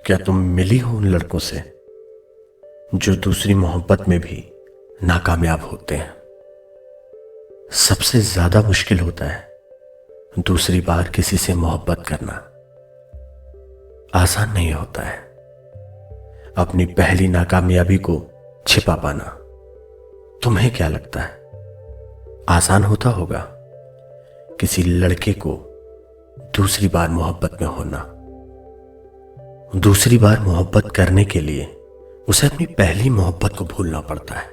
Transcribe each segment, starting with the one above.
क्या तुम मिली हो उन लड़कों से जो दूसरी मोहब्बत में भी नाकामयाब होते हैं? सबसे ज्यादा मुश्किल होता है दूसरी बार किसी से मोहब्बत करना। आसान नहीं होता है अपनी पहली नाकामयाबी को छिपा पाना। तुम्हें क्या लगता है आसान होता होगा किसी लड़के को दूसरी बार मोहब्बत में होना? दूसरी बार मोहब्बत करने के लिए उसे अपनी पहली मोहब्बत को भूलना पड़ता है।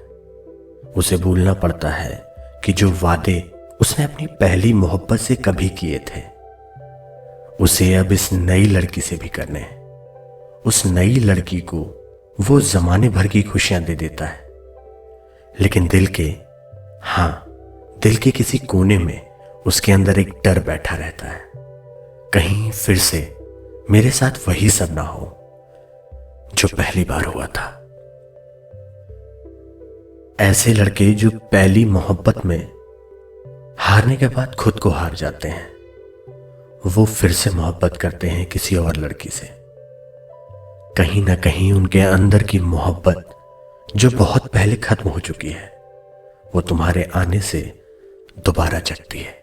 उसे भूलना पड़ता है कि जो वादे उसने अपनी पहली मोहब्बत से कभी किए थे उसे अब इस नई लड़की से भी करने हैं। उस नई लड़की को वो जमाने भर की खुशियां दे देता है, लेकिन दिल के किसी कोने में उसके अंदर एक डर बैठा रहता है, कहीं फिर से मेरे साथ वही सब ना हो जो पहली बार हुआ था। ऐसे लड़के जो पहली मोहब्बत में हारने के बाद खुद को हार जाते हैं, वो फिर से मोहब्बत करते हैं किसी और लड़की से। कहीं ना कहीं उनके अंदर की मोहब्बत जो बहुत पहले खत्म हो चुकी है, वो तुम्हारे आने से दोबारा जगती है।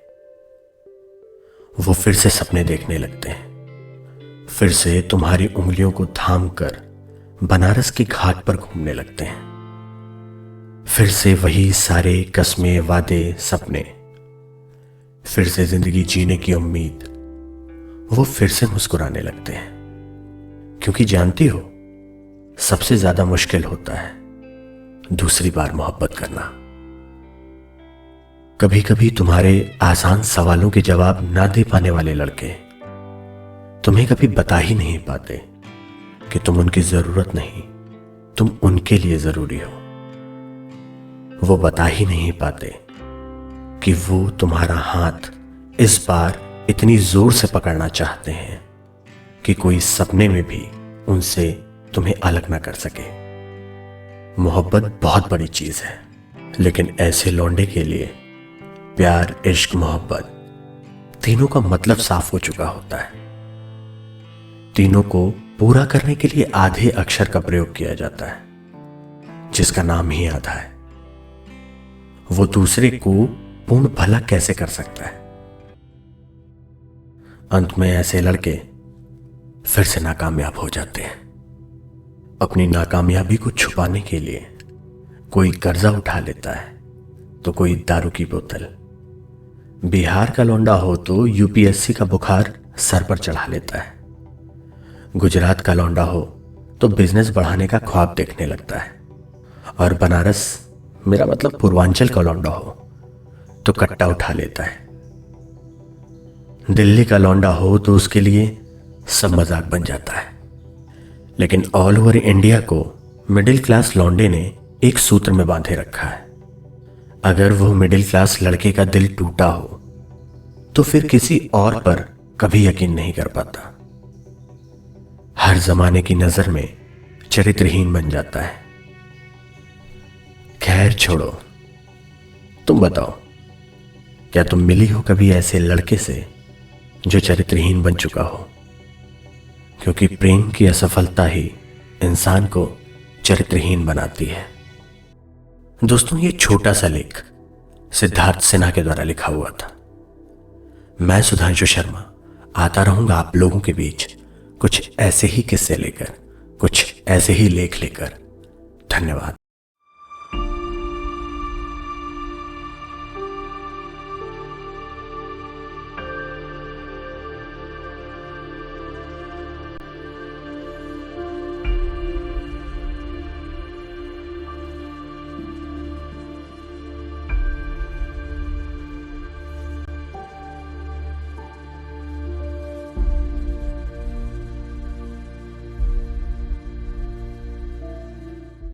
वो फिर से सपने देखने लगते हैं, फिर से तुम्हारी उंगलियों को थाम कर बनारस की घाट पर घूमने लगते हैं। फिर से वही सारे कस्में, वादे, सपने, फिर से जिंदगी जीने की उम्मीद। वो फिर से मुस्कुराने लगते हैं, क्योंकि जानती हो सबसे ज्यादा मुश्किल होता है दूसरी बार मोहब्बत करना। कभी कभी तुम्हारे आसान सवालों के जवाब ना दे पाने वाले लड़के तुम्हें कभी बता ही नहीं पाते कि तुम उनकी जरूरत नहीं, तुम उनके लिए जरूरी हो। वो बता ही नहीं पाते कि वो तुम्हारा हाथ इस बार इतनी जोर से पकड़ना चाहते हैं कि कोई सपने में भी उनसे तुम्हें अलग ना कर सके। मोहब्बत बहुत बड़ी चीज है, लेकिन ऐसे लौंडे के लिए प्यार, इश्क, मोहब्बत तीनों का मतलब साफ हो चुका होता है। तीनों को पूरा करने के लिए आधे अक्षर का प्रयोग किया जाता है, जिसका नाम ही आधा है। वो दूसरे को पूर्ण भला कैसे कर सकता है? अंत में ऐसे लड़के फिर से नाकामयाब हो जाते हैं। अपनी नाकामयाबी को छुपाने के लिए कोई कर्जा उठा लेता है तो कोई दारू की बोतल। बिहार का लौंडा हो तो यूपीएससी का बुखार सर पर चढ़ा लेता है। गुजरात का लौंडा हो तो बिजनेस बढ़ाने का ख्वाब देखने लगता है। और बनारस, मेरा मतलब पूर्वांचल का लौंडा हो तो कट्टा उठा लेता है। दिल्ली का लौंडा हो तो उसके लिए सब मजाक बन जाता है। लेकिन ऑल ओवर इंडिया को मिडिल क्लास लौंडे ने एक सूत्र में बांधे रखा है। अगर वो मिडिल क्लास लड़के का दिल टूटा हो तो फिर किसी और पर कभी यकीन नहीं कर पाता। हर जमाने की नजर में चरित्रहीन बन जाता है। खैर छोड़ो, तुम बताओ, क्या तुम मिली हो कभी ऐसे लड़के से जो चरित्रहीन बन चुका हो? क्योंकि प्रेम की असफलता ही इंसान को चरित्रहीन बनाती है। दोस्तों, ये छोटा सा लेख सिद्धार्थ सिन्हा के द्वारा लिखा हुआ था। मैं सुधांशु शर्मा आता रहूंगा आप लोगों के बीच कुछ ऐसे ही किस्से लेकर, कुछ ऐसे ही लेख लेकर। धन्यवाद।